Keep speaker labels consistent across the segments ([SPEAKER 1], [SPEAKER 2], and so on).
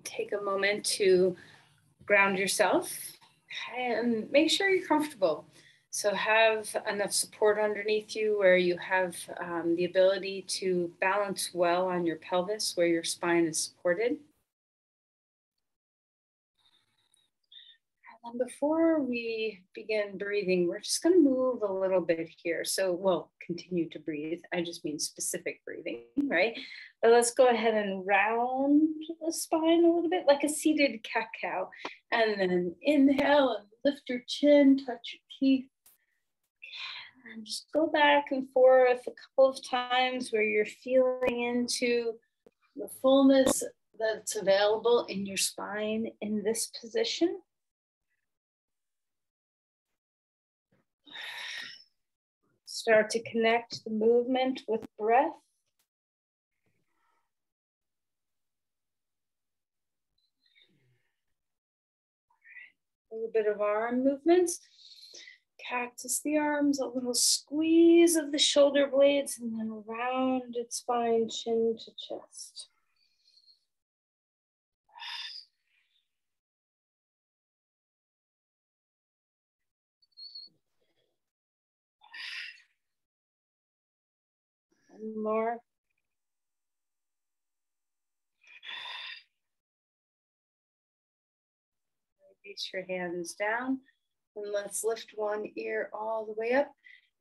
[SPEAKER 1] Take a moment to ground yourself and make sure you're comfortable. So have enough support underneath you where you have the ability to balance well on your pelvis, where your spine is supported. And before we begin breathing, we're just going to move a little bit here. So we'll continue to breathe. I just mean specific breathing, right? But let's go ahead and round the spine a little bit like a seated cat-cow. And then inhale and lift your chin, touch your teeth. And just go back and forth a couple of times where you're feeling into the fullness that's available in your spine in this position. Start to connect the movement with breath. A little bit of arm movements. Cactus the arms, a little squeeze of the shoulder blades, and then rounded spine, chin to chest. And more. Reach your hands down, and let's lift one ear all the way up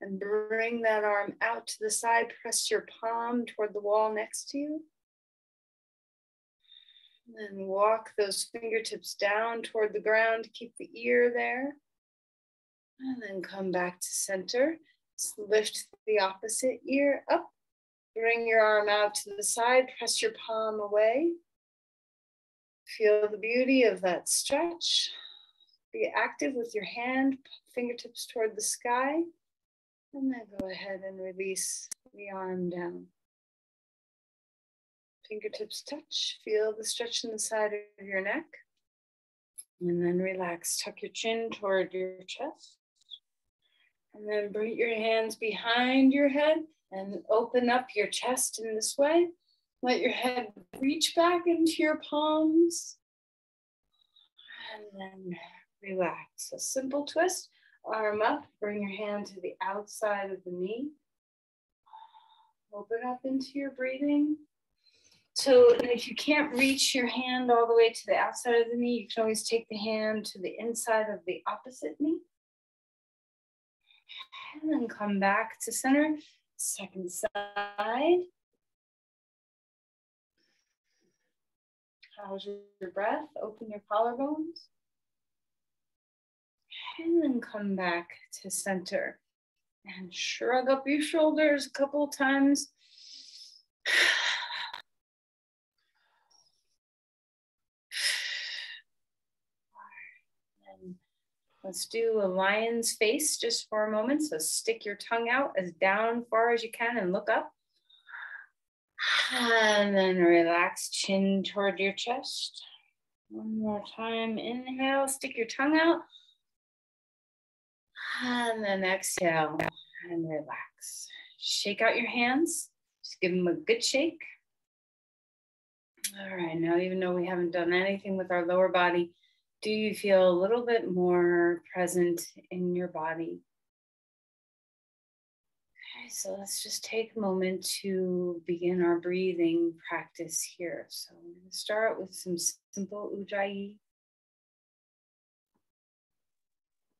[SPEAKER 1] and bring that arm out to the side. Press your palm toward the wall next to you. And then walk those fingertips down toward the ground. Keep the ear there. And then come back to center. So lift the opposite ear up. Bring your arm out to the side. Press your palm away. Feel the beauty of that stretch. Be active with your hand, fingertips toward the sky. And then go ahead and release the arm down. Fingertips touch. Feel the stretch in the side of your neck. And then relax. Tuck your chin toward your chest. And then bring your hands behind your head and open up your chest in this way. Let your head reach back into your palms. And then relax. A simple twist. Arm up. Bring your hand to the outside of the knee. Open up into your breathing. So if you can't reach your hand all the way to the outside of the knee, you can always take the hand to the inside of the opposite knee. And then come back to center. Second side. How's your breath? Open your collarbones. And then come back to center. And shrug up your shoulders a couple of times. And let's do a lion's face just for a moment. So stick your tongue out as down far as you can and look up. And then relax, chin toward your chest. One more time. Inhale, stick your tongue out. And then exhale and relax. Shake out your hands. Just give them a good shake. All right, now even though we haven't done anything with our lower body, do you feel a little bit more present in your body? Okay, so let's just take a moment to begin our breathing practice here. So we're going to start with some simple ujjayi.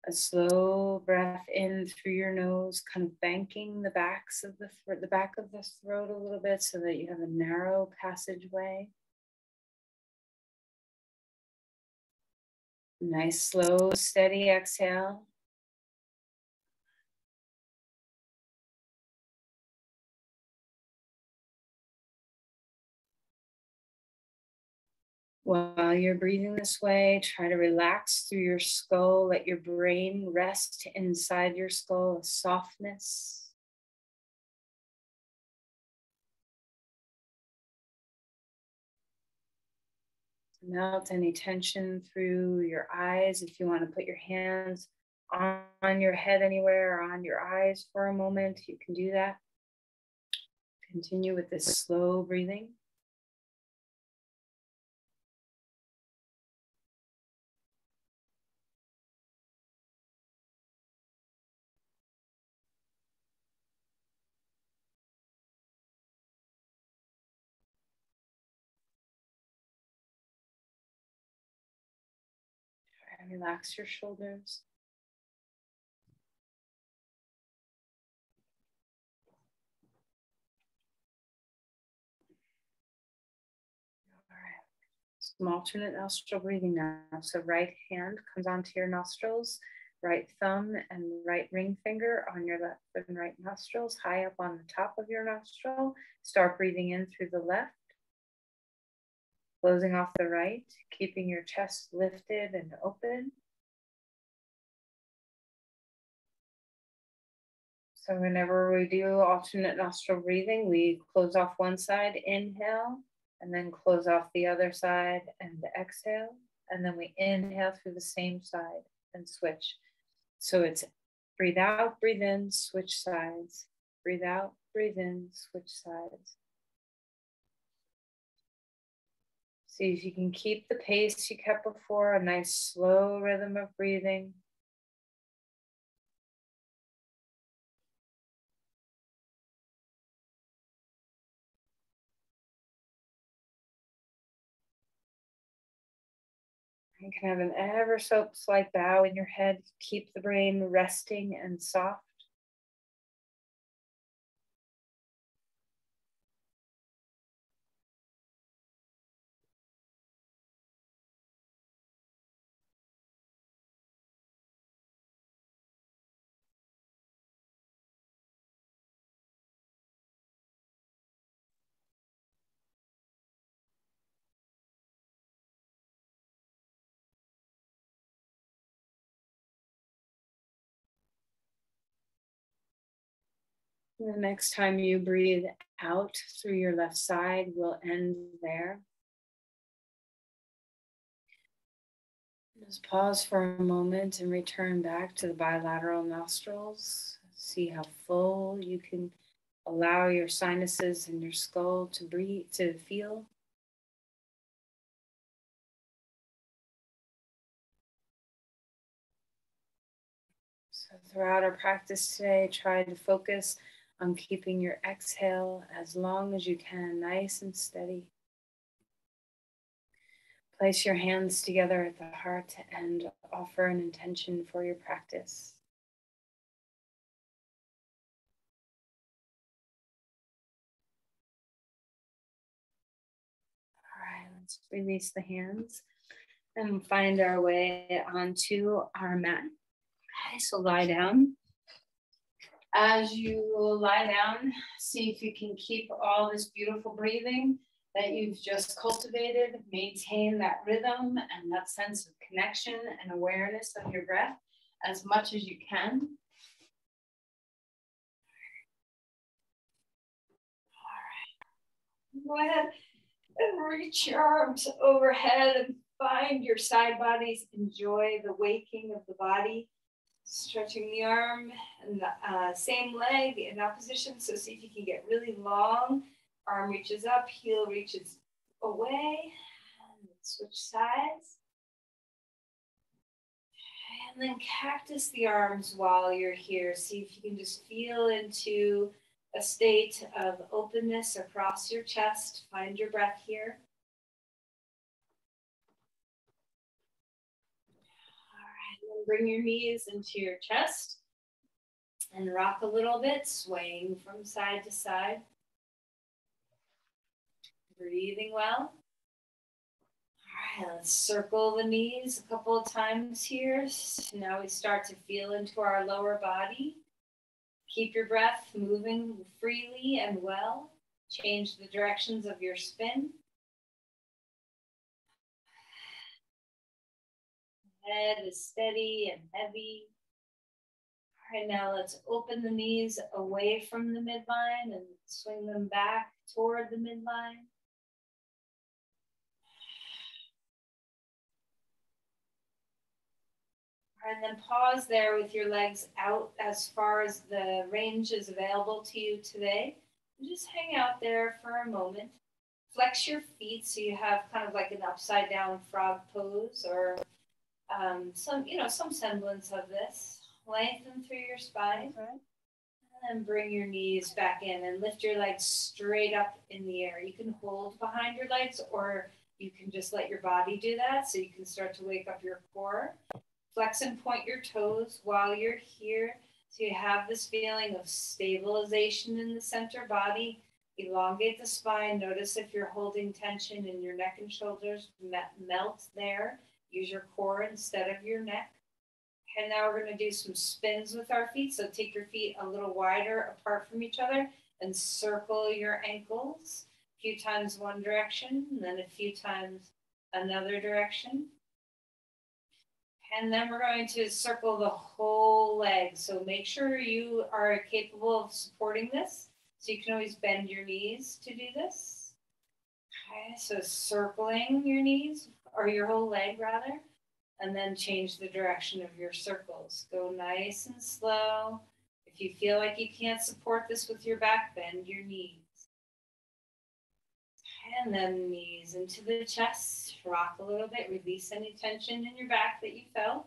[SPEAKER 1] A slow breath in through your nose, kind of banking the backs of the back of the throat a little bit so that you have a narrow passageway. Nice, slow, steady exhale. While you're breathing this way, try to relax through your skull. Let your brain rest inside your skull, a softness. Melt any tension through your eyes. If you want to put your hands on your head anywhere or on your eyes for a moment, you can do that. Continue with this slow breathing. Relax your shoulders. All right. Some alternate nostril breathing now. So right hand comes onto your nostrils, right thumb and right ring finger on your left and right nostrils, high up on the top of your nostril. Start breathing in through the left, closing off the right, keeping your chest lifted and open. So whenever we do alternate nostril breathing, we close off one side, inhale, and then close off the other side and exhale. And then we inhale through the same side and switch. So it's breathe out, breathe in, switch sides. Breathe out, breathe in, switch sides. See if you can keep the pace you kept before, a nice slow rhythm of breathing. You can have an ever so slight bow in your head. Keep the brain resting and soft. The next time you breathe out through your left side, we'll end there. Just pause for a moment and return back to the bilateral nostrils. See how full you can allow your sinuses and your skull to breathe, to feel. So throughout our practice today, try to focus on keeping your exhale as long as you can, nice and steady. Place your hands together at the heart and offer an intention for your practice. All right, let's release the hands and find our way onto our mat. Okay, so lie down. As you lie down, see if you can keep all this beautiful breathing that you've just cultivated. Maintain that rhythm and that sense of connection and awareness of your breath as much as you can. All right. Go ahead and reach your arms overhead and find your side bodies. Enjoy the waking of the body. Stretching the arm and the same leg in that position. So see if you can get really long. Arm reaches up, heel reaches away. And switch sides. And then cactus the arms while you're here. See if you can just feel into a state of openness across your chest. Find your breath here. Bring your knees into your chest and rock a little bit, swaying from side to side. Breathing well. All right, let's circle the knees a couple of times here. So now we start to feel into our lower body. Keep your breath moving freely and well. Change the directions of your spin. Head is steady and heavy. All right, now let's open the knees away from the midline and swing them back toward the midline. All right, and then pause there with your legs out as far as the range is available to you today. And just hang out there for a moment. Flex your feet so you have kind of like an upside down frog pose or some semblance of this. Lengthen through your spine. Okay. And then bring your knees back in and lift your legs straight up in the air. You can hold behind your legs or you can just let your body do that so you can start to wake up your core. Flex and point your toes while you're here. So you have this feeling of stabilization in the center body. Elongate the spine. Notice if you're holding tension in your neck and shoulders, melt there. Use your core instead of your neck. And now we're going to do some spins with our feet. So take your feet a little wider apart from each other and circle your ankles. A few times one direction, and then a few times another direction. And then we're going to circle the whole leg. So make sure you are capable of supporting this. So you can always bend your knees to do this. Okay, so circling your knees, or your whole leg rather, and then change the direction of your circles. Go nice and slow. If you feel like you can't support this with your back, bend your knees. And then knees into the chest, rock a little bit, release any tension in your back that you felt.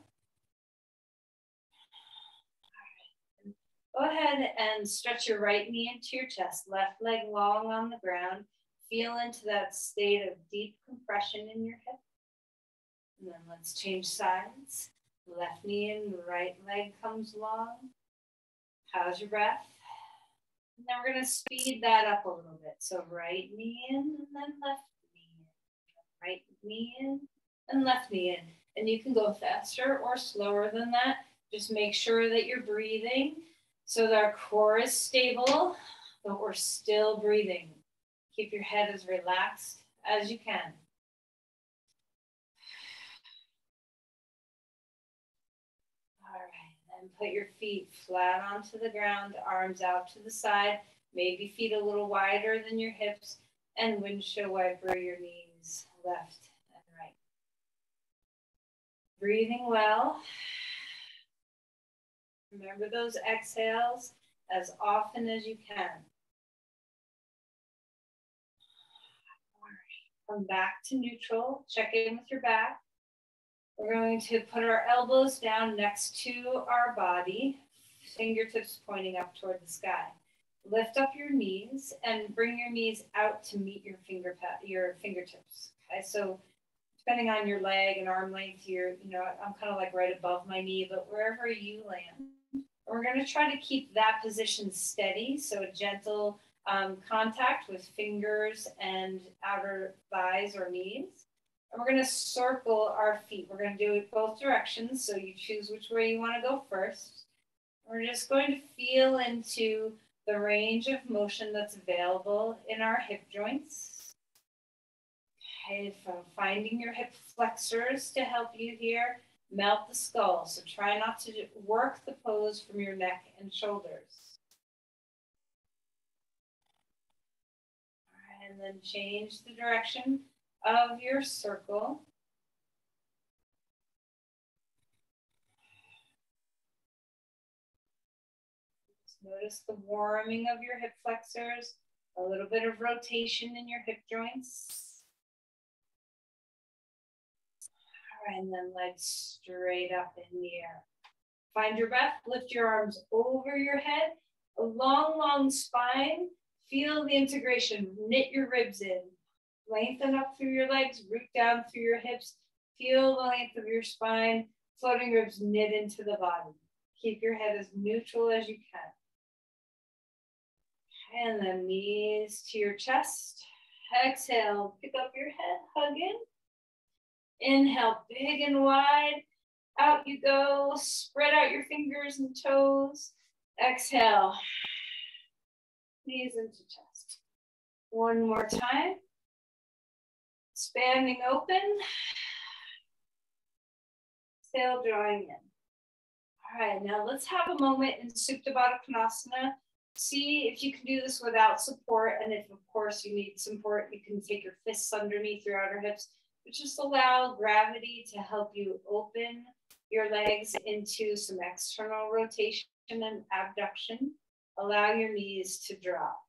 [SPEAKER 1] Go ahead and stretch your right knee into your chest, left leg long on the ground. Feel into that state of deep compression in your hip. And then let's change sides. Left knee in, right leg comes long. How's your breath? And then we're going to speed that up a little bit. So right knee in and then left knee in. Right knee in and left knee in. And you can go faster or slower than that. Just make sure that you're breathing so that our core is stable, but we're still breathing. Keep your head as relaxed as you can. All right, and put your feet flat onto the ground, arms out to the side, maybe feet a little wider than your hips, and windshield wiper your knees left and right. Breathing well. Remember those exhales as often as you can. Come back to neutral. Check in with your back. We're going to put our elbows down next to our body, fingertips pointing up toward the sky. Lift up your knees and bring your knees out to meet your fingertips. Okay, so depending on your leg and arm length here, I'm kind of like right above my knee, but wherever you land. We're going to try to keep that position steady, so a gentle contact with fingers and outer thighs or knees. And we're going to circle our feet. We're going to do it both directions, so you choose which way you want to go first. We're just going to feel into the range of motion that's available in our hip joints. Okay, from finding your hip flexors to help you here. Melt the skull, so try not to work the pose from your neck and shoulders. All right, and then change the direction of your circle. Just notice the warming of your hip flexors, a little bit of rotation in your hip joints. And then legs straight up in the air. Find your breath, lift your arms over your head, a long, long spine. Feel the integration, knit your ribs in. Lengthen up through your legs, root down through your hips. Feel the length of your spine, floating ribs knit into the body. Keep your head as neutral as you can. And then knees to your chest. Exhale, pick up your head, hug in. Inhale, big and wide. Out you go. Spread out your fingers and toes. Exhale. Knees into chest. One more time. Expanding open. Exhale, drawing in. All right, now let's have a moment in Supta Baddha Konasana. See if you can do this without support. And if, of course, you need support, you can take your fists underneath your outer hips. But just allow gravity to help you open your legs into some external rotation and abduction. Allow your knees to drop.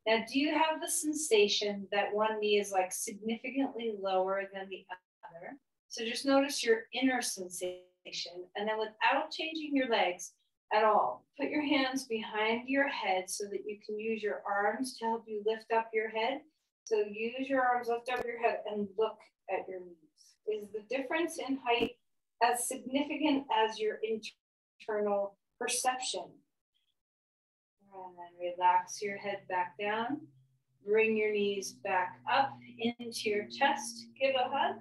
[SPEAKER 1] Now, do you have the sensation that one knee is like significantly lower than the other? So just notice your inner sensation. And then without changing your legs at all, put your hands behind your head so that you can use your arms to help you lift up your head. So use your arms, lift up your head, and look at your knees? Is the difference in height as significant as your internal perception? And then relax your head back down. Bring your knees back up into your chest. Give a hug.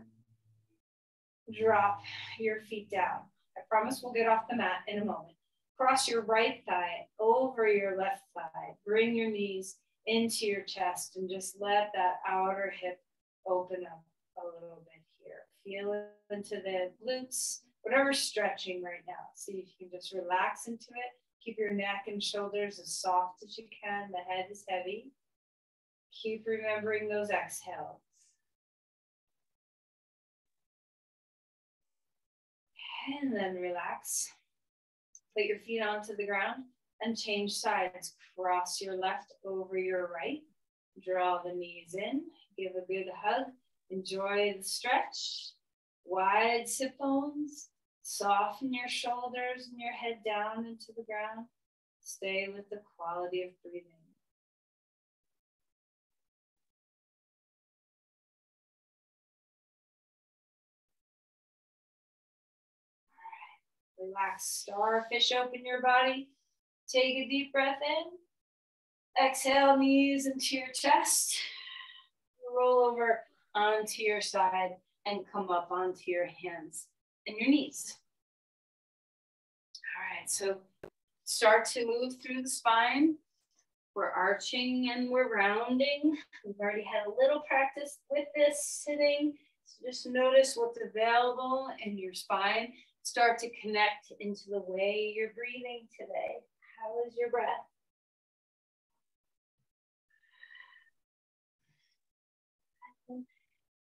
[SPEAKER 1] Drop your feet down. I promise we'll get off the mat in a moment. Cross your right thigh over your left thigh. Bring your knees into your chest and just let that outer hip open up a little bit here. Feel into the glutes, whatever's stretching right now. See if you can just relax into it. Keep your neck and shoulders as soft as you can. The head is heavy. Keep remembering those exhales. And then relax. Put your feet onto the ground and change sides. Cross your left over your right. Draw the knees in. Give a good hug. Enjoy the stretch. Wide sit bones. Soften your shoulders and your head down into the ground. Stay with the quality of breathing. All right. Relax, starfish open your body. Take a deep breath in. Exhale, knees into your chest. Roll over onto your side and come up onto your hands and your knees. All right, so start to move through the spine. We're arching and we're rounding. We've already had a little practice with this sitting. So just notice what's available in your spine. Start to connect into the way you're breathing today. How is your breath?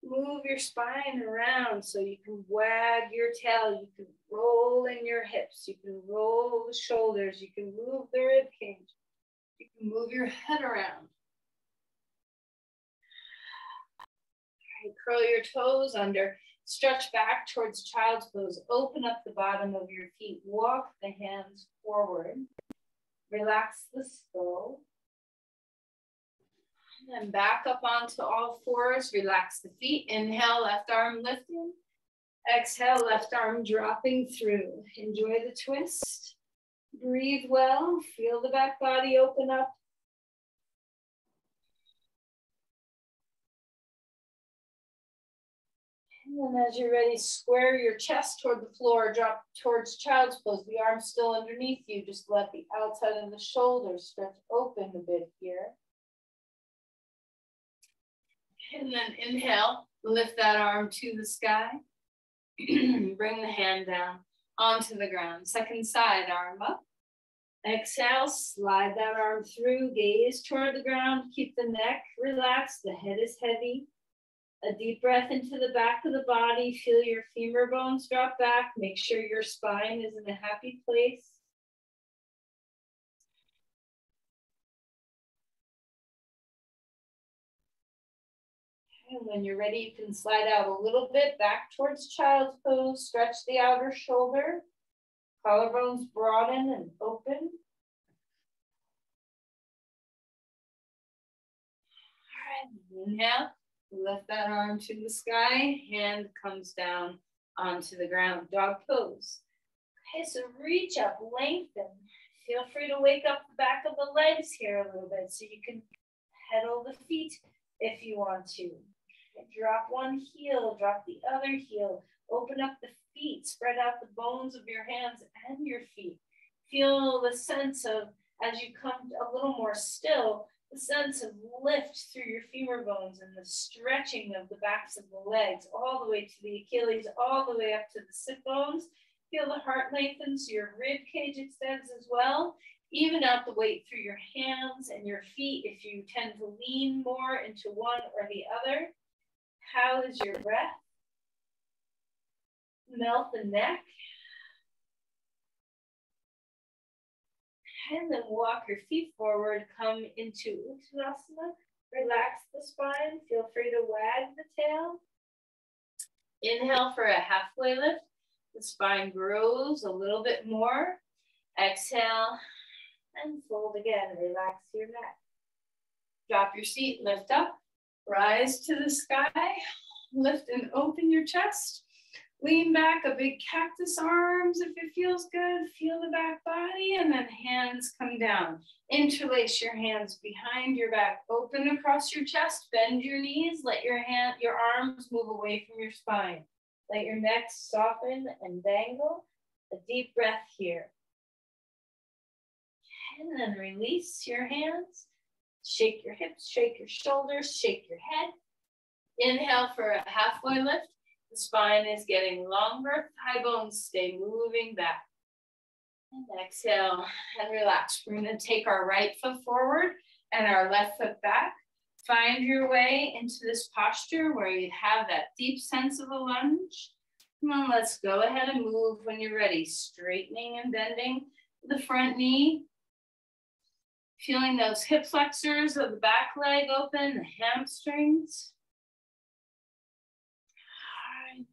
[SPEAKER 1] Move your spine around so you can wag your tail, you can roll in your hips, you can roll the shoulders, you can move the rib cage, you can move your head around. All right, curl your toes under, stretch back towards child's pose, open up the bottom of your feet, walk the hands forward, relax the skull. And then back up onto all fours, relax the feet. Inhale, left arm lifting. Exhale, left arm dropping through. Enjoy the twist. Breathe well, feel the back body open up. And then as you're ready, square your chest toward the floor, drop towards child's pose. The arm's still underneath you. Just let the outside of the shoulders stretch open a bit here. And then inhale, lift that arm to the sky. Bring the hand down onto the ground. Second side, arm up. Exhale, slide that arm through, gaze toward the ground. Keep the neck relaxed, the head is heavy. A deep breath into the back of the body. Feel your femur bones drop back. Make sure your spine is in a happy place. And when you're ready, you can slide out a little bit back towards child's pose. Stretch the outer shoulder. Collarbones broaden and open. All right, inhale. Lift that arm to the sky. Hand comes down onto the ground. Dog pose. Okay, so reach up, lengthen. Feel free to wake up the back of the legs here a little bit so you can pedal the feet if you want to. Drop one heel, drop the other heel. Open up the feet, spread out the bones of your hands and your feet. Feel the sense of, as you come a little more still, the sense of lift through your femur bones and the stretching of the backs of the legs all the way to the Achilles, all the way up to the sit bones. Feel the heart lengthen so your rib cage extends as well. Even out the weight through your hands and your feet if you tend to lean more into one or the other. How is your breath? Melt the neck. And then walk your feet forward, come into Uttanasana. Relax the spine, feel free to wag the tail. Inhale for a halfway lift. The spine grows a little bit more. Exhale and fold again, relax your neck. Drop your seat, lift up, rise to the sky. Lift and open your chest. Lean back, a big cactus arms if it feels good. Feel the back body, and then hands come down. Interlace your hands behind your back. Open across your chest. Bend your knees. Let your arms move away from your spine. Let your neck soften and dangle. A deep breath here. And then release your hands. Shake your hips, shake your shoulders, shake your head. Inhale for a halfway lift. The spine is getting longer. Thigh bones stay moving back. And exhale and relax. We're going to take our right foot forward and our left foot back. Find your way into this posture where you have that deep sense of a lunge. Come on, let's go ahead and move when you're ready. Straightening and bending the front knee. Feeling those hip flexors of the back leg open, the hamstrings.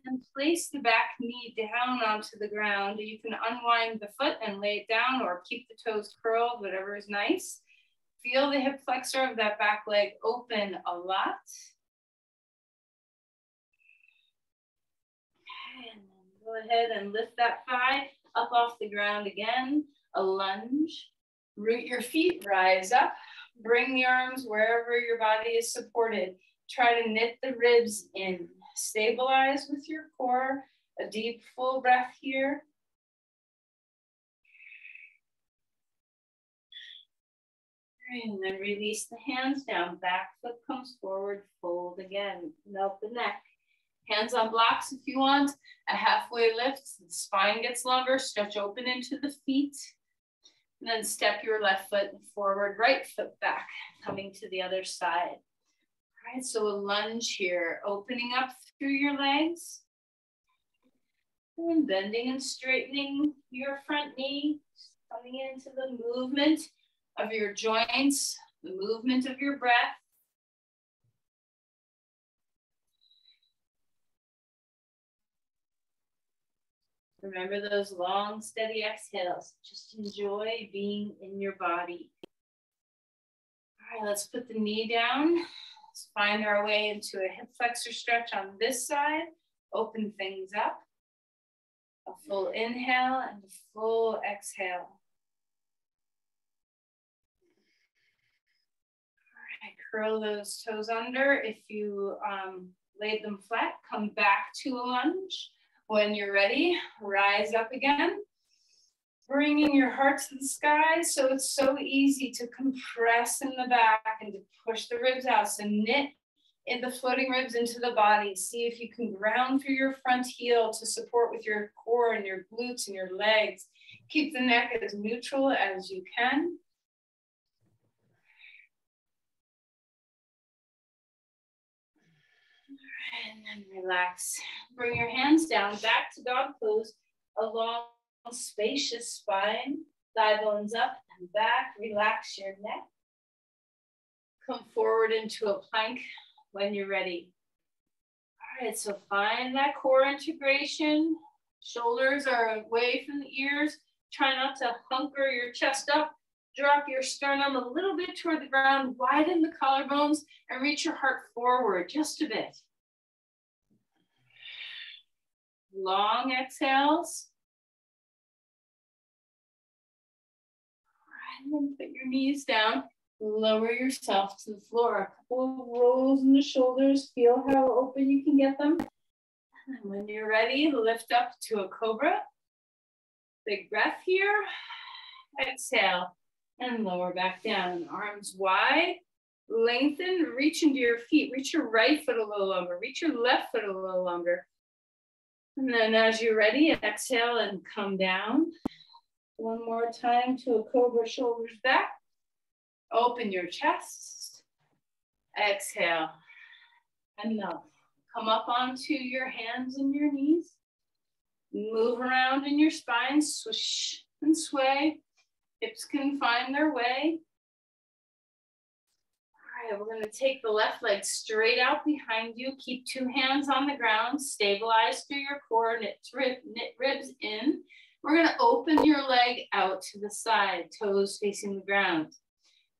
[SPEAKER 1] And place the back knee down onto the ground. You can unwind the foot and lay it down or keep the toes curled, whatever is nice. Feel the hip flexor of that back leg open a lot. Okay, and then go ahead and lift that thigh up off the ground again. A lunge. Root your feet, rise up. Bring the arms wherever your body is supported. Try to knit the ribs in. Stabilize with your core. A deep, full breath here. And then release the hands down. Back foot comes forward. Fold again. Melt the neck. Hands on blocks if you want. A halfway lift. The spine gets longer. Stretch open into the feet. And then step your left foot forward. Right foot back. Coming to the other side. All right, so a lunge here, opening up through your legs, and bending and straightening your front knee, coming into the movement of your joints, the movement of your breath. Remember those long, steady exhales. Just enjoy being in your body. All right, let's put the knee down. Let's find our way into a hip flexor stretch on this side. Open things up. A full inhale and a full exhale. All right, curl those toes under. If you laid them flat, come back to a lunge. When you're ready, rise up again. Bringing your heart to the sky, so it's so easy to compress in the back and to push the ribs out. So knit in the floating ribs into the body. See if you can ground through your front heel to support with your core and your glutes and your legs. Keep the neck as neutral as you can. And then relax. Bring your hands down, back to dog pose, a long, spacious spine, thigh bones up and back. Relax your neck. Come forward into a plank when you're ready. All right, so find that core integration. Shoulders are away from the ears. Try not to hunker your chest up. Drop your sternum a little bit toward the ground. Widen the collarbones and reach your heart forward just a bit. Long exhales. And then put your knees down, lower yourself to the floor. A couple of rolls in the shoulders. Feel how open you can get them. And when you're ready, lift up to a cobra. Big breath here. Exhale and lower back down. Arms wide, lengthen, reach into your feet. Reach your right foot a little longer. Reach your left foot a little longer. And then as you're ready, exhale and come down. One more time to a cobra, shoulders back. Open your chest. Exhale. Enough. Come up onto your hands and your knees. Move around in your spine. Swish and sway. Hips can find their way. All right, we're going to take the left leg straight out behind you. Keep two hands on the ground. Stabilize through your core. Knit ribs in. We're going to open your leg out to the side, toes facing the ground.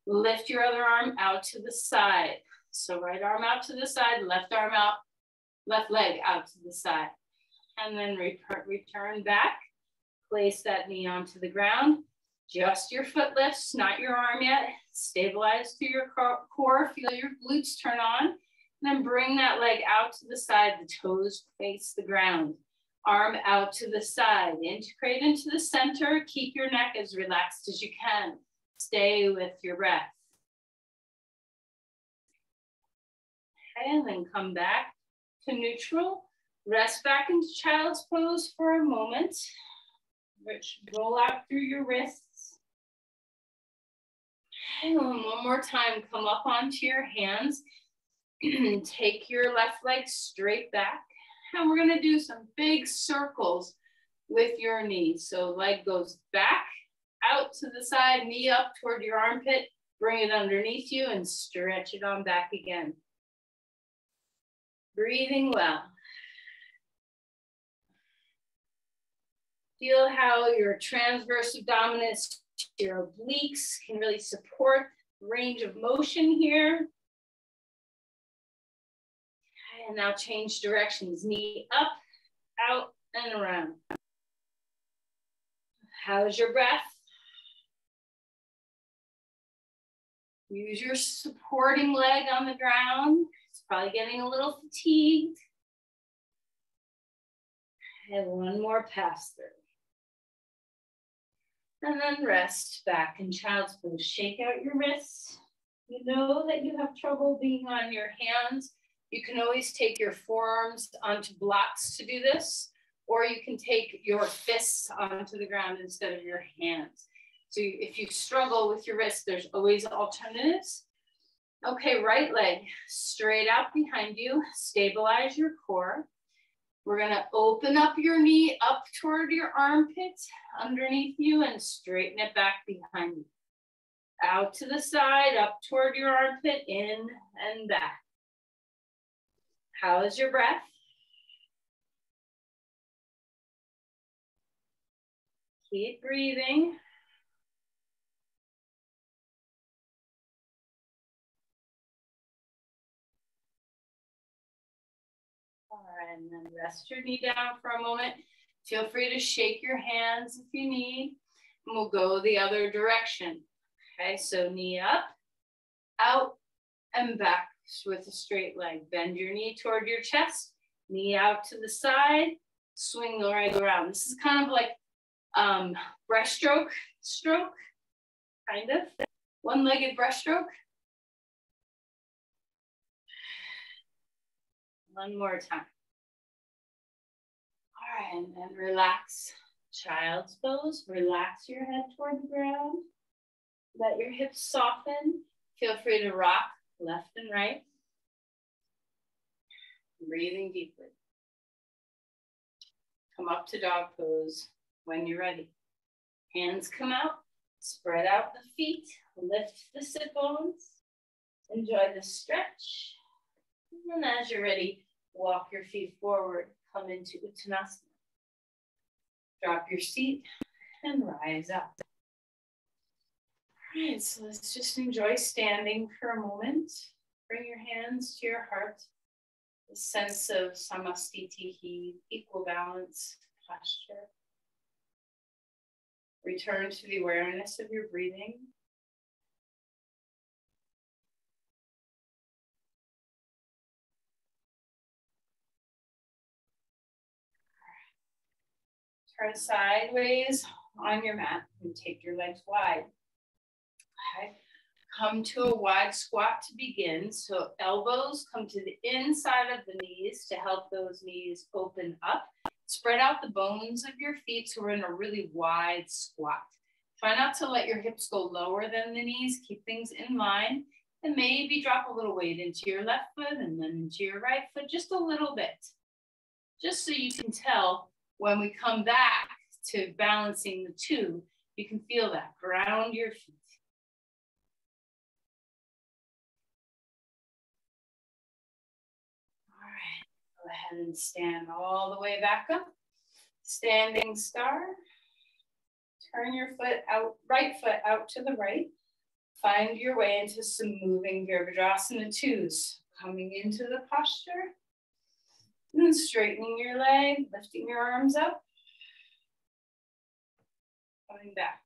[SPEAKER 1] Lift your other arm out to the side. So right arm out to the side, left arm out left leg out to the side. And then return back. Place that knee onto the ground. Just your foot lifts, not your arm yet. Stabilize through your core. Feel your glutes turn on. And then bring that leg out to the side. The toes face the ground. Arm out to the side. Integrate into the center. Keep your neck as relaxed as you can. Stay with your breath. Okay, and then come back to neutral. Rest back into child's pose for a moment. Roll out through your wrists. And one more time, come up onto your hands. Take your left leg straight back. And we're gonna do some big circles with your knees. So leg goes back, out to the side, knee up toward your armpit. Bring it underneath you and stretch it on back again. Breathing well. Feel how your transverse abdominis, your obliques can really support range of motion here. Okay, and now change directions. Knee up, out, and around. How's your breath? Use your supporting leg on the ground. It's probably getting a little fatigued. And one more pass through. And then rest back in child's pose. Shake out your wrists. You know that you have trouble being on your hands. You can always take your forearms onto blocks to do this, or you can take your fists onto the ground instead of your hands. So if you struggle with your wrists, there's always alternatives. Okay, right leg straight out behind you. Stabilize your core. We're gonna open up your knee up toward your armpits underneath you and straighten it back behind you. Out to the side, up toward your armpit, in and back. How is your breath? Keep breathing. All right, and then rest your knee down for a moment. Feel free to shake your hands if you need. And we'll go the other direction. Okay, so knee up, out, and back with a straight leg. Bend your knee toward your chest, knee out to the side, swing the leg around. This is kind of like breaststroke, kind of. One-legged breaststroke. One more time. All right, and then relax. Child's pose. Relax your head toward the ground. Let your hips soften. Feel free to rock left and right. Breathing deeply. Come up to dog pose when you're ready. Hands come out. Spread out the feet. Lift the sit bones. Enjoy the stretch. And as you're ready, walk your feet forward. Come into Uttanasana. Drop your seat and rise up. All right, so let's just enjoy standing for a moment. Bring your hands to your heart. The sense of samastitihi, equal balance posture. Return to the awareness of your breathing. Turn sideways on your mat and take your legs wide. Okay. Come to a wide squat to begin. So elbows come to the inside of the knees to help those knees open up. Spread out the bones of your feet so we're in a really wide squat. Try not to let your hips go lower than the knees. Keep things in line. And maybe drop a little weight into your left foot and then into your right foot, just a little bit. Just so you can tell when we come back to balancing the two, you can feel that. Ground your feet. All right, go ahead and stand all the way back up. Standing star. Turn your foot out, right foot out to the right. Find your way into some moving Virabhadrasana twos. Coming into the posture. And then straightening your leg, lifting your arms up. Coming back.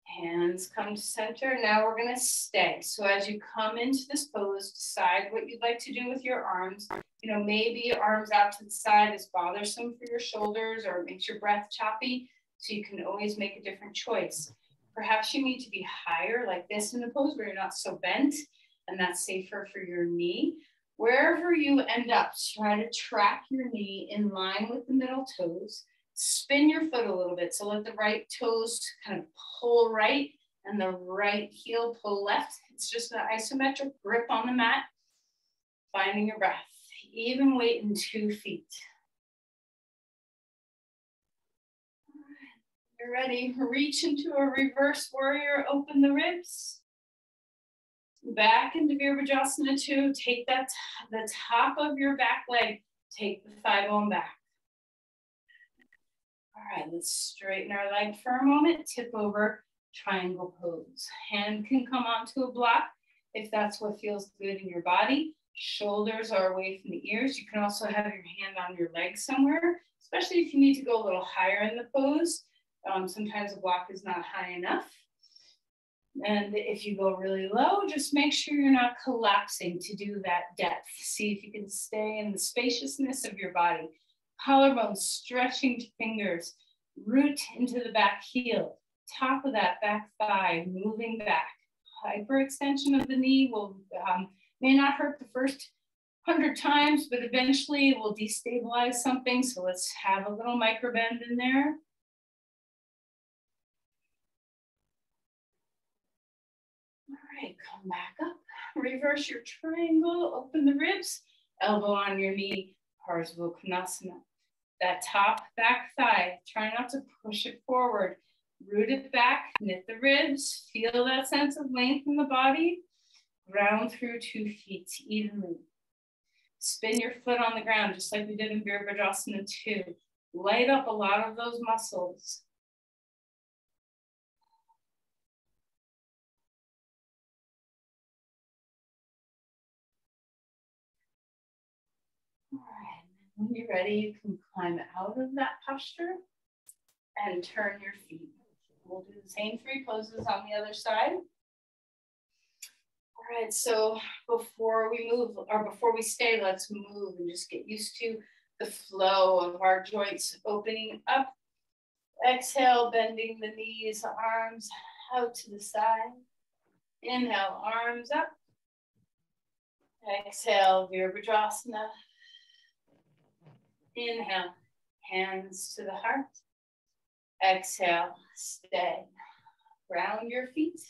[SPEAKER 1] Hands come to center. Now we're going to stay. So as you come into this pose, decide what you'd like to do with your arms. You know, maybe arms out to the side is bothersome for your shoulders or it makes your breath choppy. So you can always make a different choice. Perhaps you need to be higher like this in the pose where you're not so bent, and that's safer for your knee. Wherever you end up, try to track your knee in line with the middle toes. Spin your foot a little bit. So let the right toes kind of pull right and the right heel pull left. It's just an isometric grip on the mat. Finding your breath. Even weight in 2 feet. All right. You're ready. Reach into a reverse warrior. Open the ribs. Back into Virabhadrasana 2. Take that the top of your back leg. Take the thigh bone back. All right, let's straighten our leg for a moment. Tip over, triangle pose. Hand can come onto a block if that's what feels good in your body. Shoulders are away from the ears. You can also have your hand on your leg somewhere, especially if you need to go a little higher in the pose. Sometimes the block is not high enough. And if you go really low, just make sure you're not collapsing to do that depth. See if you can stay in the spaciousness of your body. Collarbones stretching to fingers, root into the back heel, top of that back thigh, moving back. Hyperextension of the knee will may not hurt the first 100 times, but eventually it will destabilize something. So let's have a little micro bend in there. All right, come back up. Reverse your triangle, open the ribs, elbow on your knee. Konasana. That top back thigh, try not to push it forward. Root it back, knit the ribs, feel that sense of length in the body. Ground through 2 feet evenly. Spin your foot on the ground, just like we did in Virabhadrasana 2. Light up a lot of those muscles. All right. When you're ready, you can climb out of that posture and turn your feet. We'll do the same 3 poses on the other side. All right, so before we move, or before we stay, let's move and just get used to the flow of our joints opening up. Exhale, bending the knees, arms out to the side. Inhale, arms up. Exhale, Virabhadrasana. Inhale, hands to the heart. Exhale, stay. Ground your feet.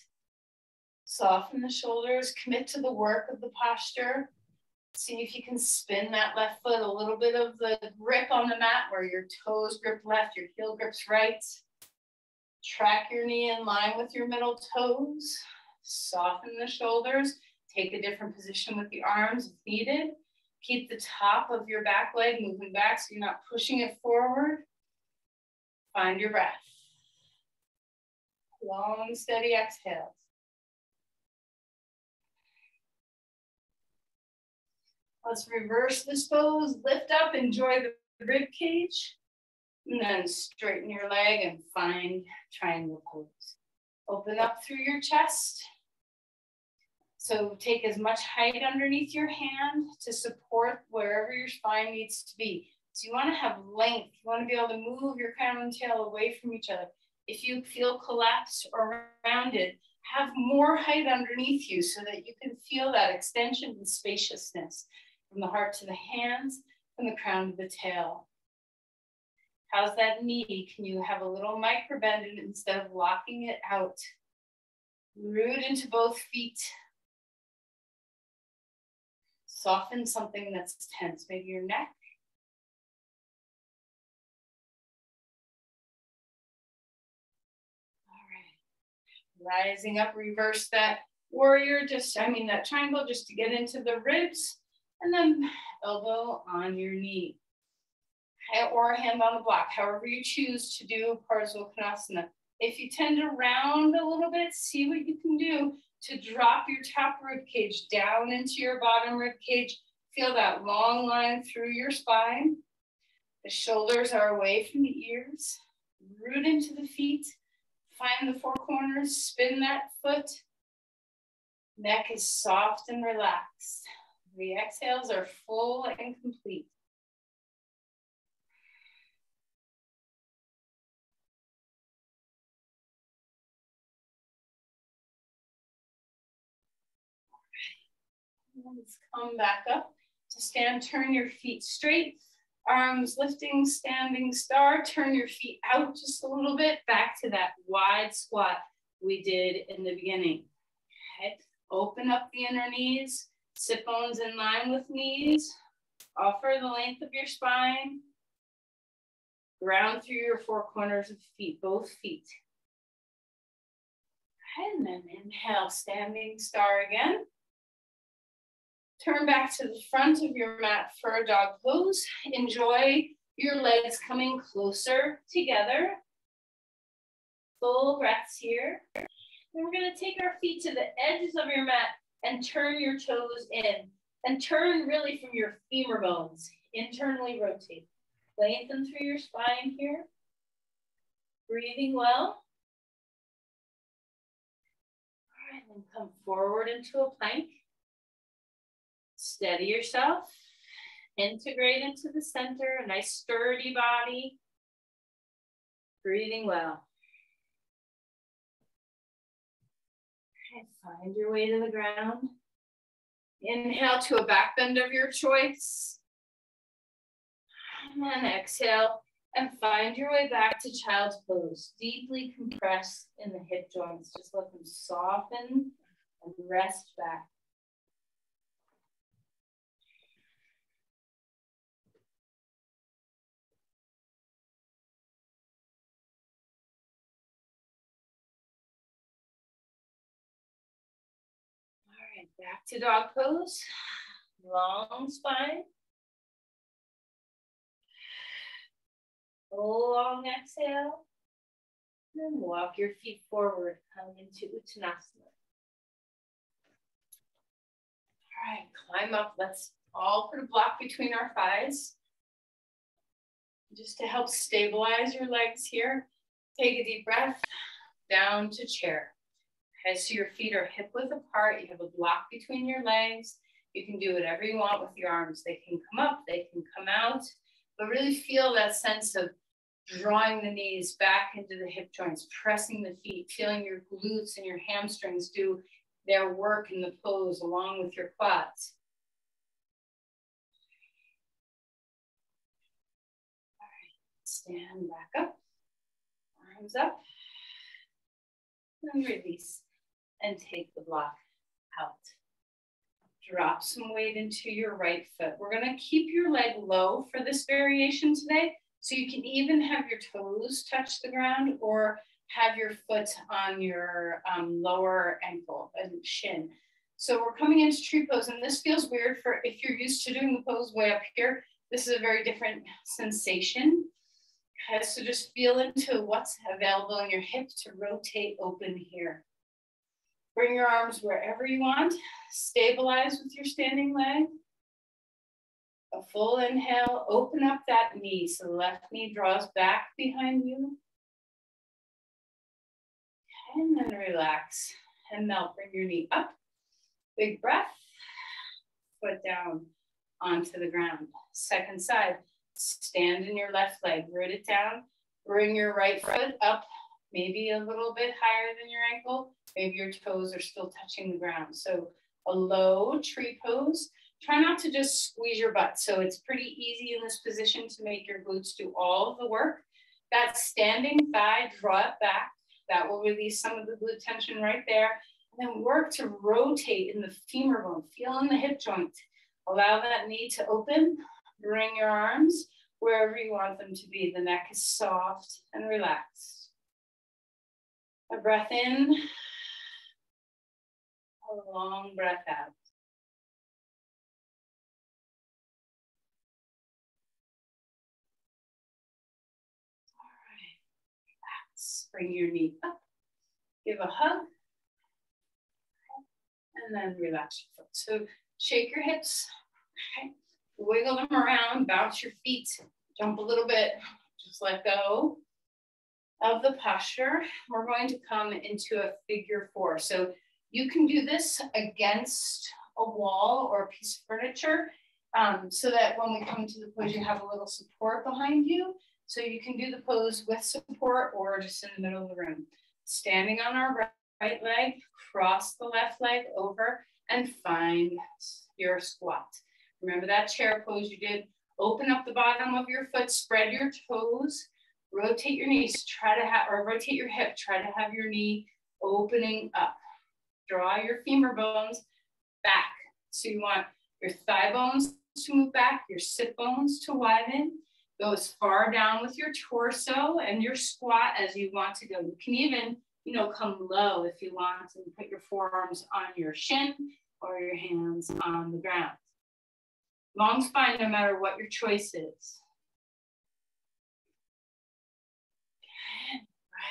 [SPEAKER 1] Soften the shoulders. Commit to the work of the posture. See if you can spin that left foot, a little bit of the grip on the mat where your toes grip left, your heel grips right. Track your knee in line with your middle toes. Soften the shoulders. Take a different position with the arms if needed. Keep the top of your back leg moving back so you're not pushing it forward. Find your breath. Long, steady exhales. Let's reverse this pose. Lift up, enjoy the rib cage. And then straighten your leg and find triangle pose. Open up through your chest. So take as much height underneath your hand to support wherever your spine needs to be. So you want to have length. You want to be able to move your crown and tail away from each other. If you feel collapsed or rounded, have more height underneath you so that you can feel that extension and spaciousness from the heart to the hands, from the crown to the tail. How's that knee? Can you have a little micro bend instead of locking it out? Root into both feet. Soften something that's tense, maybe your neck. All right. Rising up, reverse that warrior, that triangle just to get into the ribs. And then elbow on your knee. Or a hand on the block, however you choose to do Konasana. If you tend to round a little bit, see what you can do to drop your top rib cage down into your bottom rib cage. Feel that long line through your spine. The shoulders are away from the ears. Root into the feet. Find the four corners. Spin that foot. Neck is soft and relaxed. The exhales are full and complete. Let's come back up to stand. Turn your feet straight. Arms lifting, standing star. Turn your feet out just a little bit. Back to that wide squat we did in the beginning. Okay. Open up the inner knees. Sit bones in line with knees. Offer the length of your spine. Ground through your four corners of feet, both feet. And then inhale, standing star again. Turn back to the front of your mat for a dog pose. Enjoy your legs coming closer together. Full breaths here. And we're going to take our feet to the edges of your mat and turn your toes in. And turn really from your femur bones. Internally rotate. Lengthen through your spine here. Breathing well. All right, then come forward into a plank. Steady yourself. Integrate into the center. A nice sturdy body. Breathing well. Okay, find your way to the ground. Inhale to a back bend of your choice. And then exhale and find your way back to child's pose. Deeply compressed in the hip joints. Just let them soften and rest back. All right, back to dog pose. Long spine. Long exhale. And walk your feet forward. Come into Uttanasana. All right, climb up. Let's all put a block between our thighs. Just to help stabilize your legs here. Take a deep breath. Down to chair. Okay, so your feet are hip width apart. You have a block between your legs. You can do whatever you want with your arms. They can come up, they can come out, but really feel that sense of drawing the knees back into the hip joints, pressing the feet, feeling your glutes and your hamstrings do their work in the pose along with your quads. All right, stand back up, arms up, and release, and take the block out. Drop some weight into your right foot. We're gonna keep your leg low for this variation today, so you can even have your toes touch the ground or have your foot on your lower ankle and shin. So we're coming into tree pose, and this feels weird for if you're used to doing the pose way up here. This is a very different sensation. Okay, so just feel into what's available in your hip to rotate open here. Bring your arms wherever you want. Stabilize with your standing leg. A full inhale, open up that knee. So the left knee draws back behind you. And then relax and melt. Bring your knee up. Big breath. Foot down onto the ground. Second side. Stand in your left leg. Root it down. Bring your right foot up. Maybe a little bit higher than your ankle. Maybe your toes are still touching the ground. So a low tree pose. Try not to just squeeze your butt. So it's pretty easy in this position to make your glutes do all of the work. That standing thigh, draw it back. That will release some of the glute tension right there. And then work to rotate in the femur bone. Feel in the hip joint. Allow that knee to open. Bring your arms wherever you want them to be. The neck is soft and relaxed. A breath in. A long breath out. All right. Relax. Bring your knee up. Give a hug. And then relax your foot. So shake your hips. Okay. Wiggle them around, bounce your feet, jump a little bit, just let go of the posture. We're going to come into a figure four. So you can do this against a wall or a piece of furniture so that when we come to the pose, you have a little support behind you. So you can do the pose with support or just in the middle of the room. Standing on our right leg, cross the left leg over and find your squat. Remember that chair pose you did? Open up the bottom of your foot, spread your toes, rotate your knees, rotate your hip, try to have your knee opening up. Draw your femur bones back. So you want your thigh bones to move back, your sit bones to widen. Go as far down with your torso and your squat as you want to go. You can even, come low if you want and put your forearms on your shin or your hands on the ground. Long spine, no matter what your choice is.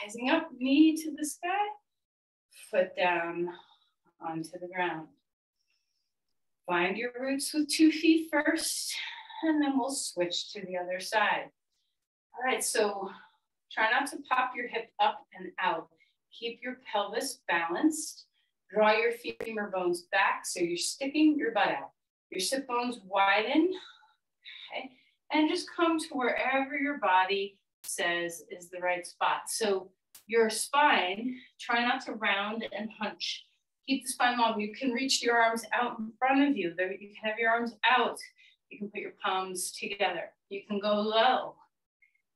[SPEAKER 1] Rising up, knee to the sky, foot down onto the ground. Find your roots with 2 feet first, and then we'll switch to the other side. All right, so try not to pop your hip up and out. Keep your pelvis balanced. Draw your femur bones back so you're sticking your butt out. Your sit bones widen, okay? And just come to wherever your body says is the right spot. So your spine, try not to round and hunch. Keep the spine long. You can reach your arms out in front of you. You can have your arms out. You can put your palms together. You can go low.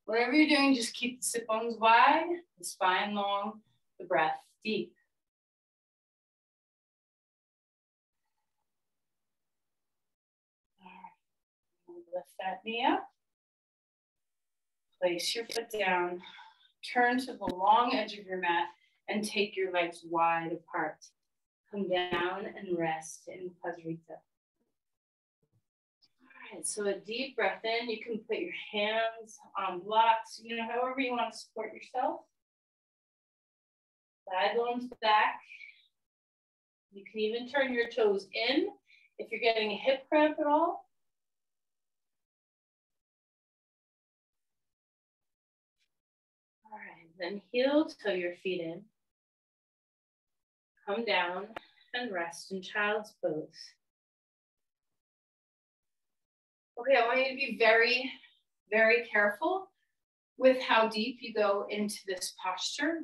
[SPEAKER 1] Whatever you're doing, just keep the sit bones wide, the spine long, the breath deep. All right. Lift that knee up. Place your foot down. Turn to the long edge of your mat and take your legs wide apart. Come down and rest in Pasrita. All right, so a deep breath in. You can put your hands on blocks, however you want to support yourself. Thigh bones back. You can even turn your toes in if you're getting a hip cramp at all. All right, then heel toe your feet in. Come down and rest in child's pose. Okay, I want you to be very, very careful with how deep you go into this posture.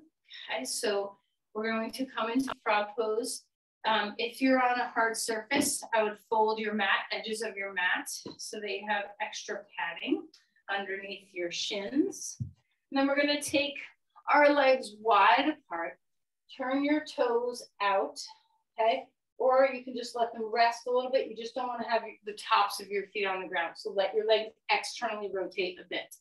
[SPEAKER 1] Okay, so we're going to come into frog pose. If you're on a hard surface, I would fold your edges of your mat so that you have extra padding underneath your shins. And then we're going to take our legs wide apart. Turn your toes out, okay? Or you can just let them rest a little bit. You just don't want to have the tops of your feet on the ground. So let your legs externally rotate a bit.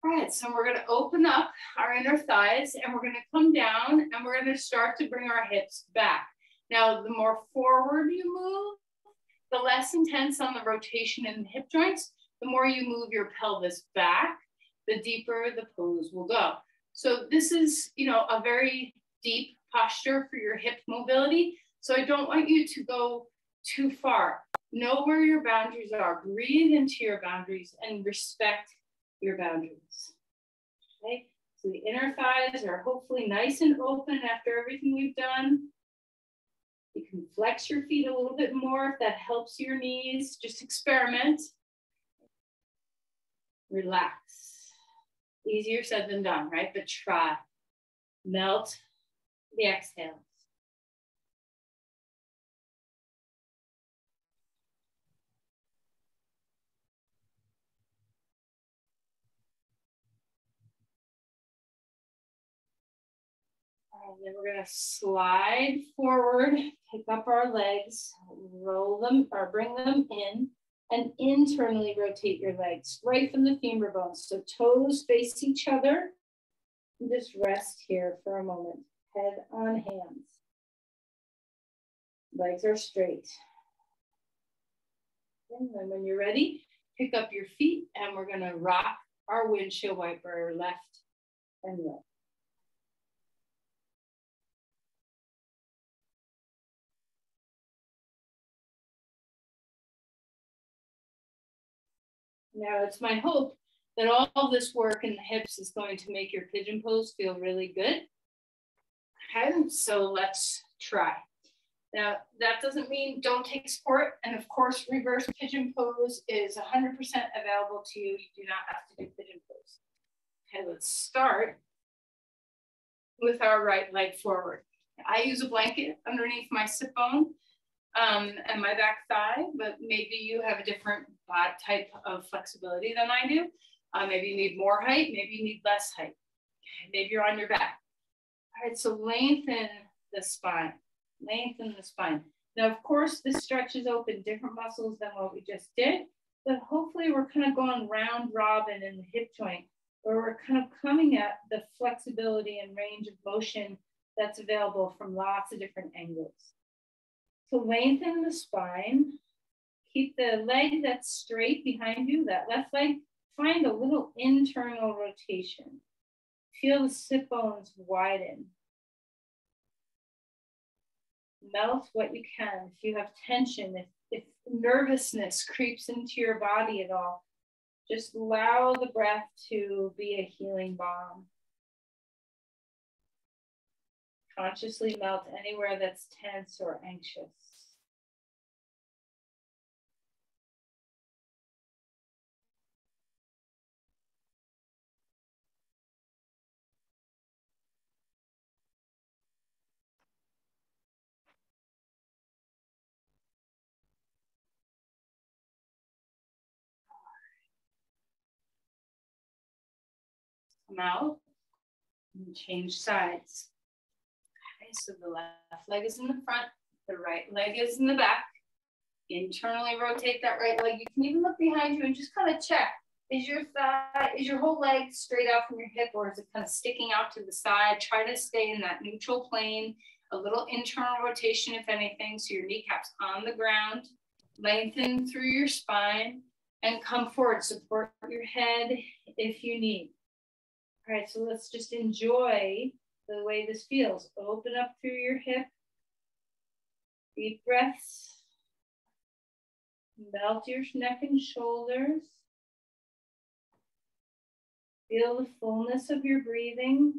[SPEAKER 1] All right, so we're going to open up our inner thighs and we're going to come down and we're going to start to bring our hips back. Now, the more forward you move, the less intense on the rotation in the hip joints, the more you move your pelvis back, the deeper the pose will go. So this is, a very deep posture for your hip mobility. So I don't want you to go too far. Know where your boundaries are. Breathe into your boundaries and respect your boundaries. Okay, so the inner thighs are hopefully nice and open after everything we've done. You can flex your feet a little bit more if that helps your knees. Just experiment. Relax. Easier said than done, right? But try. Melt the exhales. And then we're going to slide forward, pick up our legs, roll them or bring them in, and internally rotate your legs right from the femur bones. So toes face each other. And just rest here for a moment. Head on hands. Legs are straight. And then when you're ready, pick up your feet and we're going to rock our windshield wiper left and right. Now it's my hope that all this work in the hips is going to make your pigeon pose feel really good. Okay, so let's try. Now, that doesn't mean don't take support. And of course, reverse pigeon pose is 100% available to you. You do not have to do pigeon pose. Okay, let's start with our right leg forward. I use a blanket underneath my sit bone and my back thigh, but maybe you have a different type of flexibility than I do. Maybe you need more height, maybe you need less height. Maybe you're on your back. All right, so lengthen the spine. Lengthen the spine. Now, of course, this stretches open different muscles than what we just did, but hopefully we're kind of going round robin in the hip joint, where we're kind of coming at the flexibility and range of motion that's available from lots of different angles. So lengthen the spine. Keep the leg that's straight behind you, that left leg, find a little internal rotation. Feel the sit bones widen. Melt what you can. If you have tension, if nervousness creeps into your body at all, just allow the breath to be a healing balm. Consciously melt anywhere that's tense or anxious. Come out and change sides. Okay, so the left leg is in the front, the right leg is in the back. Internally rotate that right leg. You can even look behind you and just kind of check. Is your whole leg straight out from your hip, or is it kind of sticking out to the side? Try to stay in that neutral plane. A little internal rotation, if anything, so your kneecaps on the ground. Lengthen through your spine and come forward. Support your head if you need. All right, so let's just enjoy the way this feels. Open up through your hip. Deep breaths. Melt your neck and shoulders. Feel the fullness of your breathing.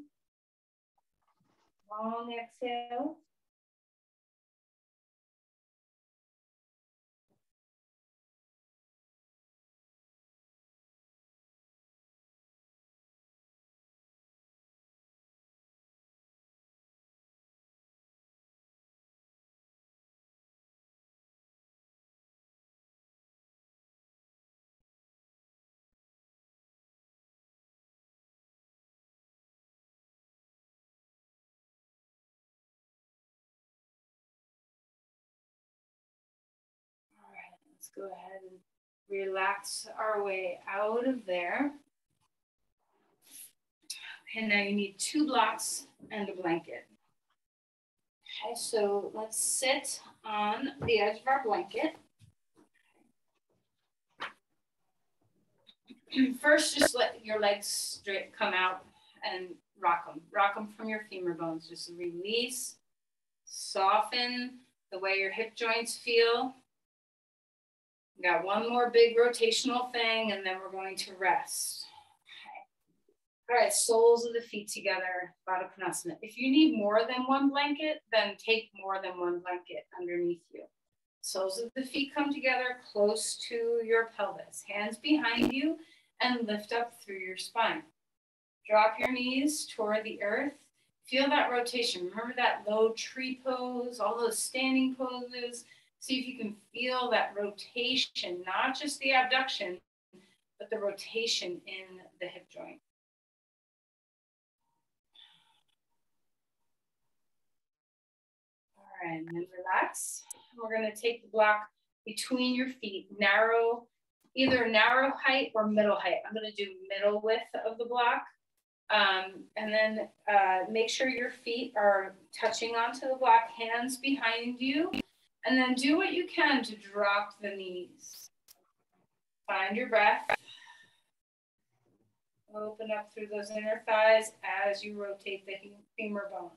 [SPEAKER 1] Long exhale. Let's go ahead and relax our way out of there. And now you need 2 blocks and a blanket. Okay, so let's sit on the edge of our blanket. First, just let your legs straight come out and rock them. Rock them from your femur bones. Just release, soften the way your hip joints feel. We got one more big rotational thing, and then we're going to rest. Okay. All right, soles of the feet together, Baddha Panasana. If you need more than one blanket, then take more than one blanket underneath you. Soles of the feet come together close to your pelvis. Hands behind you and lift up through your spine. Drop your knees toward the earth. Feel that rotation. Remember that low tree pose, all those standing poses. See if you can feel that rotation, not just the abduction, but the rotation in the hip joint. All right, and then relax. We're going to take the block between your feet, narrow, either narrow height or middle height. I'm going to do middle width of the block. And then make sure your feet are touching onto the block, hands behind you. And then do what you can to drop the knees. Find your breath. Open up through those inner thighs as you rotate the femur bones.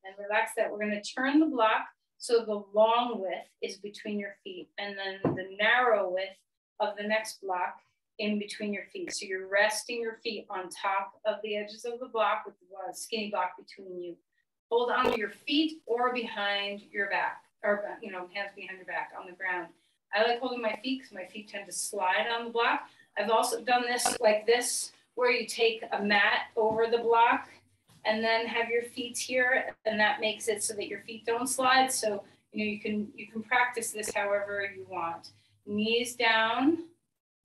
[SPEAKER 1] and relax that. We're going to turn the block so the long width is between your feet, and then the narrow width of the next block in between your feet. So you're resting your feet on top of the edges of the block with the skinny block between you. Hold on to your feet or behind your back, or hands behind your back on the ground. I like holding my feet because my feet tend to slide on the block. I've also done this like this, where you take a mat over the block and then have your feet here, and that makes it so that your feet don't slide. So you can practice this however you want. Knees down,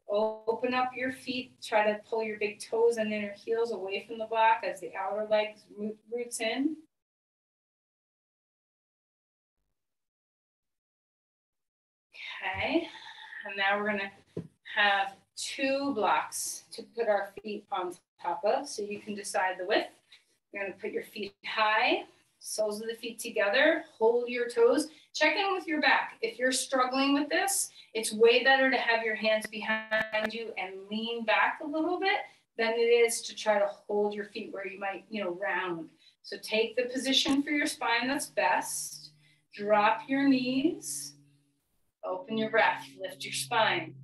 [SPEAKER 1] open up your feet, try to pull your big toes and inner heels away from the block as the outer legs roots in. Okay, and now we're gonna have 2 blocks to put our feet on top of, so you can decide the width. You're gonna put your feet high, soles of the feet together, hold your toes, check in with your back. If you're struggling with this, it's way better to have your hands behind you and lean back a little bit than it is to try to hold your feet where you might, round. So take the position for your spine that's best, drop your knees, open your breath, lift your spine.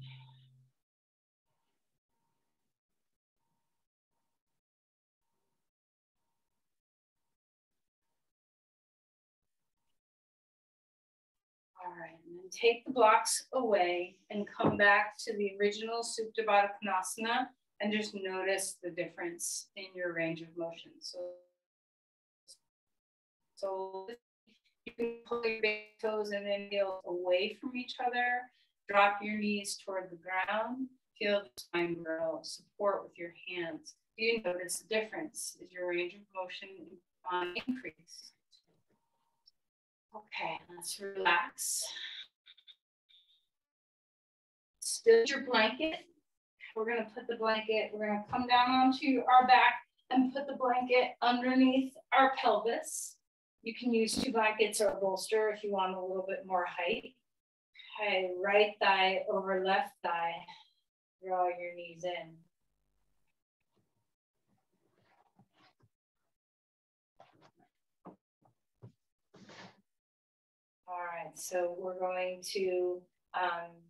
[SPEAKER 1] All right, and then take the blocks away and come back to the original Supta Baddha Konasana and just notice the difference in your range of motion. So you can pull your big toes and then heels away from each other. Drop your knees toward the ground. Feel the spine grow. Support with your hands. Do you notice the difference? Is your range of motion on increase? Okay, let's relax. Still your blanket. We're going to put the blanket, we're going to come down onto our back and put the blanket underneath our pelvis. You can use 2 blankets or a bolster if you want a little bit more height. Okay, right thigh over left thigh. Draw your knees in. All right, so we're going to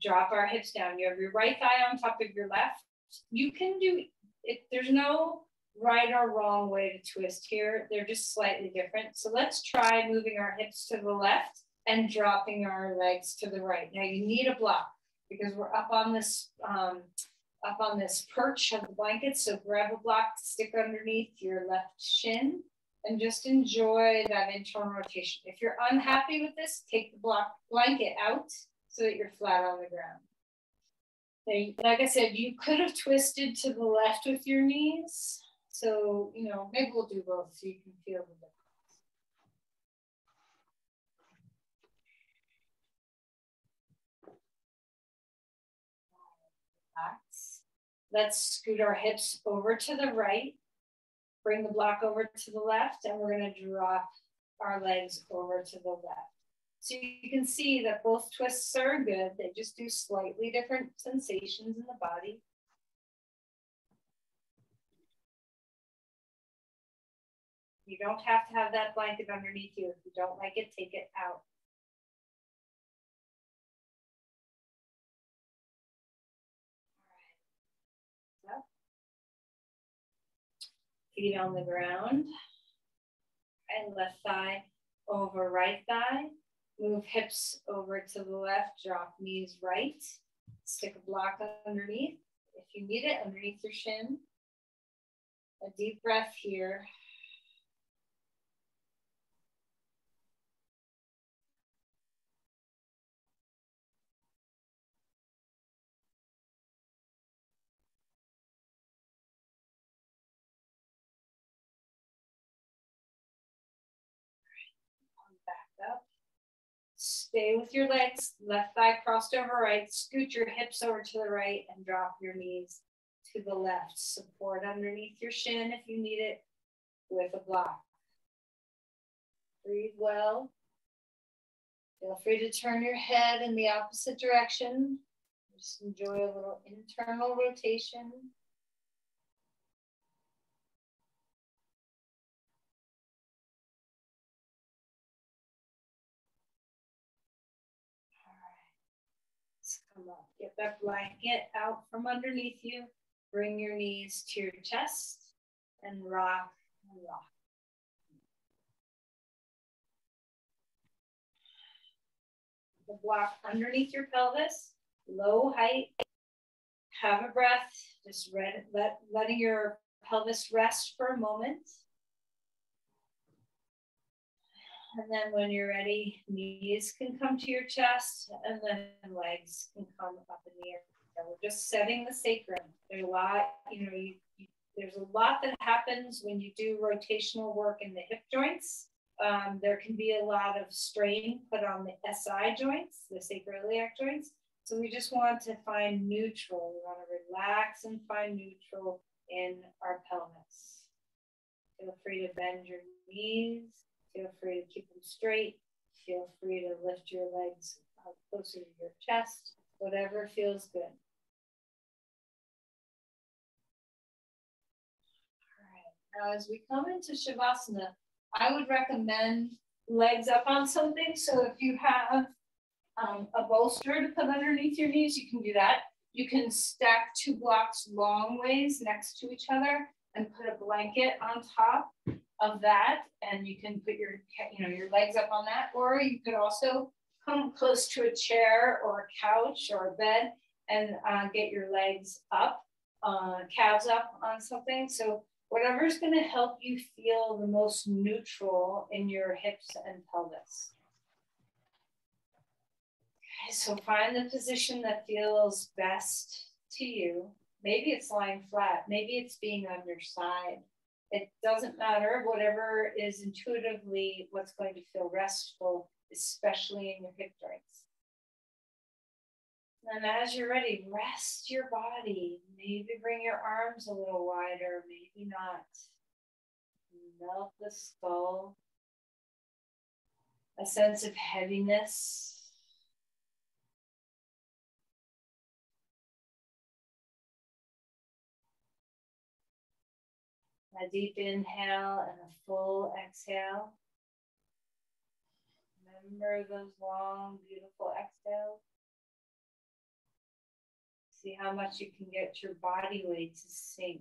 [SPEAKER 1] drop our hips down. You have your right thigh on top of your left. You can do it. There's no right or wrong way to twist here. They're just slightly different. So let's try moving our hips to the left and dropping our legs to the right. Now you need a block because we're up on this perch of the blanket. So grab a block to stick underneath your left shin and just enjoy that internal rotation. If you're unhappy with this, take the blanket out so that you're flat on the ground. Like I said, you could have twisted to the left with your knees. So, maybe we'll do both so you can feel the difference. Relax. Let's scoot our hips over to the right. Bring the block over to the left, and we're going to drop our legs over to the left. So you can see that both twists are good. They just do slightly different sensations in the body. You don't have to have that blanket underneath you. If you don't like it, take it out. All right. Up. Feet on the ground. And left thigh over right thigh. Move hips over to the left, drop knees right. Stick a block underneath. If you need it, underneath your shin. A deep breath here. Back up. Stay with your legs, left thigh crossed over right. Scoot your hips over to the right and drop your knees to the left. Support underneath your shin if you need it with a block. Breathe well. Feel free to turn your head in the opposite direction. Just enjoy a little internal rotation. up. Get that blanket out from underneath you. Bring your knees to your chest and rock and rock. The block underneath your pelvis, low height. Have a breath, just letting your pelvis rest for a moment. And then when you're ready, knees can come to your chest and then legs can come up in the air. So we're just setting the sacrum. There's a lot, there's a lot that happens when you do rotational work in the hip joints. There can be a lot of strain put on the SI joints, the sacroiliac joints. So we just want to find neutral. We want to relax and find neutral in our pelvis. Feel free to bend your knees. Feel free to keep them straight. Feel free to lift your legs up closer to your chest. Whatever feels good. All right. Now, as we come into Shavasana, I would recommend legs up on something. So if you have a bolster to put underneath your knees, you can do that. You can stack 2 blocks long ways next to each other and put a blanket on top of that, and you can put your legs up on that. Or you could also come close to a chair or a couch or a bed and get your legs up, calves up on something. So whatever's going to help you feel the most neutral in your hips and pelvis. Okay, so find the position that feels best to you. Maybe it's lying flat. Maybe it's being on your side. It doesn't matter. Whatever is intuitively what's going to feel restful, especially in your hip joints. And as you're ready, rest your body. Maybe bring your arms a little wider, maybe not. Melt the skull. A sense of heaviness. A deep inhale and a full exhale. Remember those long, beautiful exhales. See how much you can get your body weight to sink.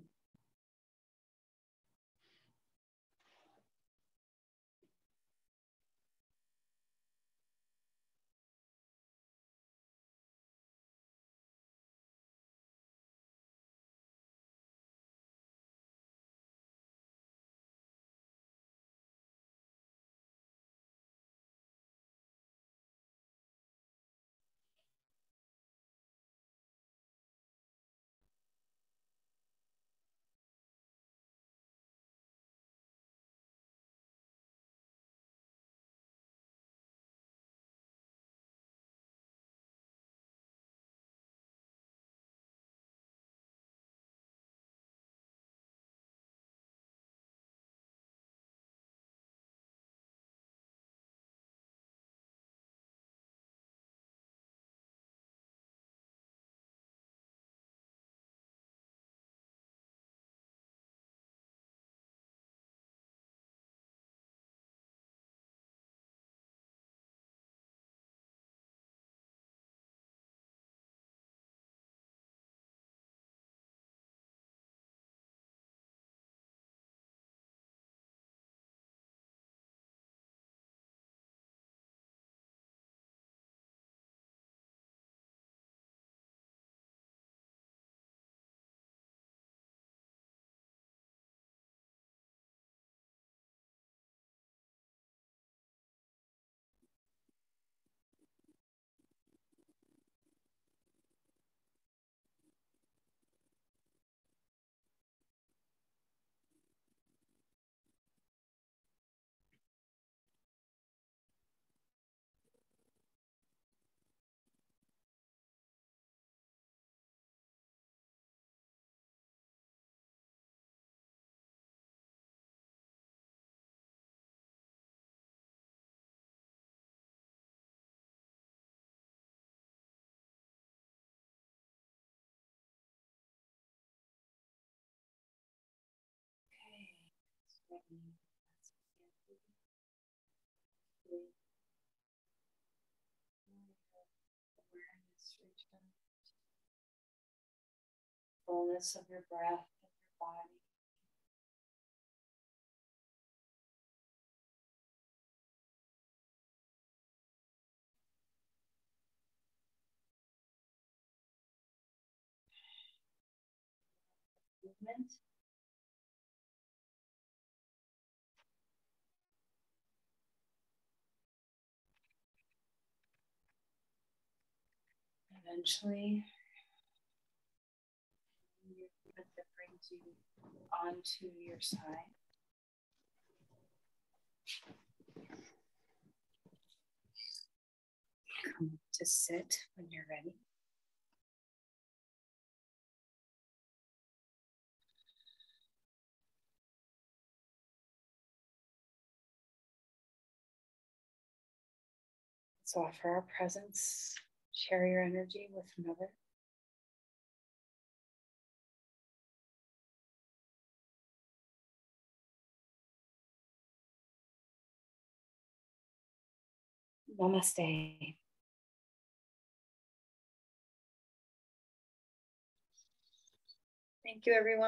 [SPEAKER 1] Fullness of your breath in your body. Movement. Eventually, your movement that brings you onto your side. Come to sit when you're ready. Let's offer our presence, share your energy with another. Namaste. Thank you, everyone.